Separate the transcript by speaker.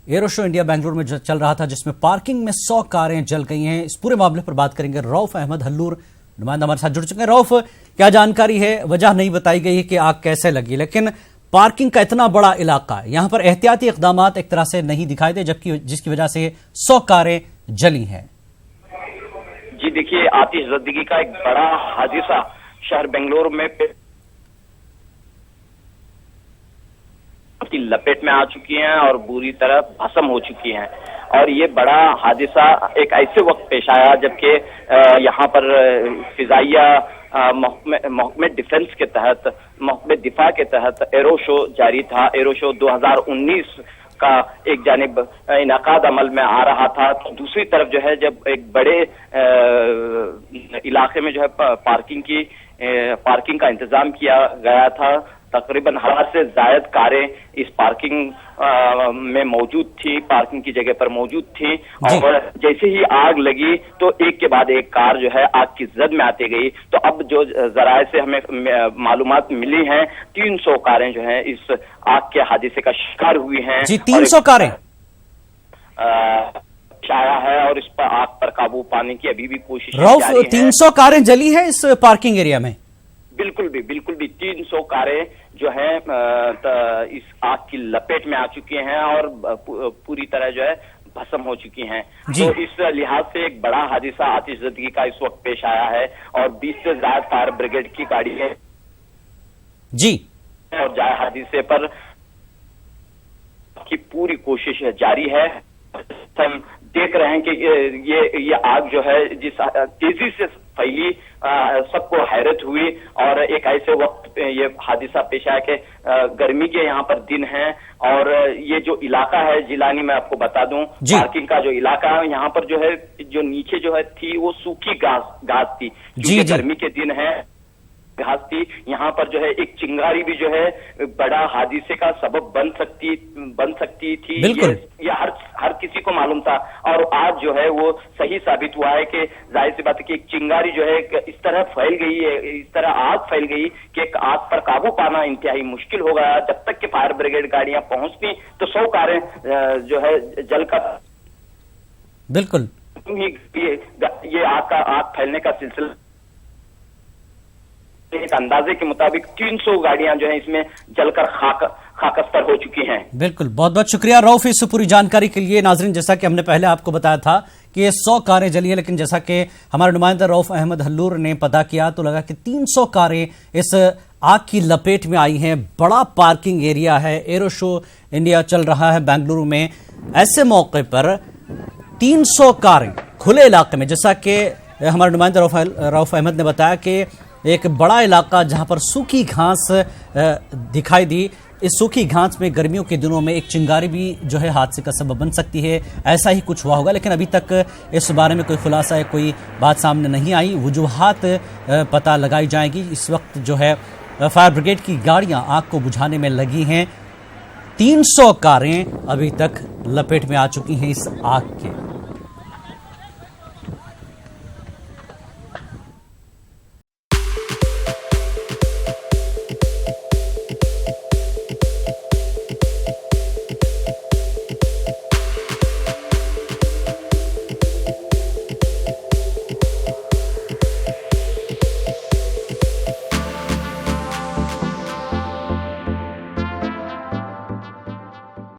Speaker 1: Arrow show India Bengaluru में चल रहा था, जिसमें पार्किंग में 100 कारें जल गई हैं। इस पूरे मामले पर बात करेंगे। रऊफ अहमद हल्लूर नुमाइंदा हमारे साथ जुड़ चुके हैं। रऊफ, क्या जानकारी है? वजह नहीं बताई गई है कि आग कैसे लगी, लेकिन पार्किंग का इतना बड़ा इलाका, यहां पर एहतियाती इकदाम एक तरह से नहीं दिखाई दे, जबकि जिसकी वजह से 100 कारें जली हैं।
Speaker 2: जी देखिए, आतिशज़दगी का एक बड़ा हादसा शहर बेंगलुरु में की लपेट में आ चुकी हैं और बुरी तरह भस्म हो चुकी हैं। और ये बड़ा हादसा एक ऐसे वक्त पेश आया जबकि यहाँ पर फिजाइया महकमे डिफेंस के तहत, महकमे दिफा के तहत एरो शो जारी था। एरो शो 2019 का एक जानिब इनाकाद अमल में आ रहा था, तो दूसरी तरफ जो है जब एक बड़े इलाके में जो है पार्किंग का इंतजाम किया गया था। तकरीबन 1000 से ज्यादा कारें इस पार्किंग में मौजूद थी, पार्किंग की जगह पर मौजूद थी। और जैसे ही आग लगी तो एक के बाद एक कार जो है आग की जद में आती गई। तो अब जो जराये से हमें मालूमात मिली हैं, 300 कारें जो हैं इस आग के हादसे का शिकार हुई हैं।
Speaker 1: जी, 300 कारें
Speaker 2: आया है और इस पर आग पर काबू पाने की अभी भी कोशिश
Speaker 1: रऊफ, 300 कारें जली है इस पार्किंग एरिया में?
Speaker 2: बिल्कुल भी 300 कारें जो है इस आग की लपेट में आ चुकी हैं और पूरी तरह जो है भस्म हो चुकी हैं। तो इस लिहाज से एक बड़ा हादसा आतिशज़दगी का इस वक्त पेश आया है और 20 से ज्यादा फायर ब्रिगेड की गाड़ी है
Speaker 1: जी,
Speaker 2: और जाए हादसे पर की पूरी कोशिश जारी है। हम देख रहे हैं कि ये आग जो है जिस तेजी से फैली, सबको हैरत हुई। और एक ऐसे वक्त ये हादसा पेश आया कि गर्मी के यहाँ पर दिन हैं और ये जो इलाका है जिलानी, मैं आपको बता दूं, पार्किंग का जो इलाका है यहाँ पर जो है, जो नीचे जो है थी वो सूखी घास थी, क्योंकि गर्मी के दिन है, घास थी। यहाँ पर जो है एक चिंगारी भी जो है बड़ा हादसे का सबब बन सकती थी। ये हर किसी को मालूम था और आज जो है वो सही साबित हुआ है कि जाहिर सी बात है कि एक चिंगारी जो है इस तरह फैल गई है, इस तरह आग फैल गई कि एक आग पर काबू पाना इंतहाई मुश्किल हो गया। जब तक कि फायर ब्रिगेड गाड़ियां पहुंचती तो 100 कारें जो है जलकर
Speaker 1: बिल्कुल
Speaker 2: ये आग फैलने का सिलसिला। एक अंदाजे के मुताबिक 300 गाड़ियां जो हैं इसमें जलकर खाकस्तर हो चुकी हैं।
Speaker 1: बिल्कुल, बहुत बहुत शुक्रिया रऊफ इस पूरी जानकारी के लिए। नाजरीन, जैसा कि हमने पहले आपको बताया था कि ये 100 कारें जली है, लेकिन जैसा कि हमारे नुमाइंदा रऊफ अहमद हल्लूर ने पता किया तो लगा कि 300 कारें इस आग की लपेट में आई हैं। बड़ा पार्किंग एरिया है, एरो शो इंडिया चल रहा है बेंगलुरु में। ऐसे मौके पर 300 कारें खुले इलाके में, जैसा कि हमारे नुमाइंदा रऊफ अहमद ने बताया कि एक बड़ा इलाका जहां पर सूखी घास दिखाई दी। इस सूखी घास में गर्मियों के दिनों में एक चिंगारी भी जो है हादसे का सबब बन सकती है। ऐसा ही कुछ हुआ होगा, लेकिन अभी तक इस बारे में कोई खुलासा है, कोई बात सामने नहीं आई। वजूहात पता लगाई जाएगी। इस वक्त जो है फायर ब्रिगेड की गाड़ियां आग को बुझाने में लगी हैं। 300 कारें अभी तक लपेट में आ चुकी हैं इस आग के।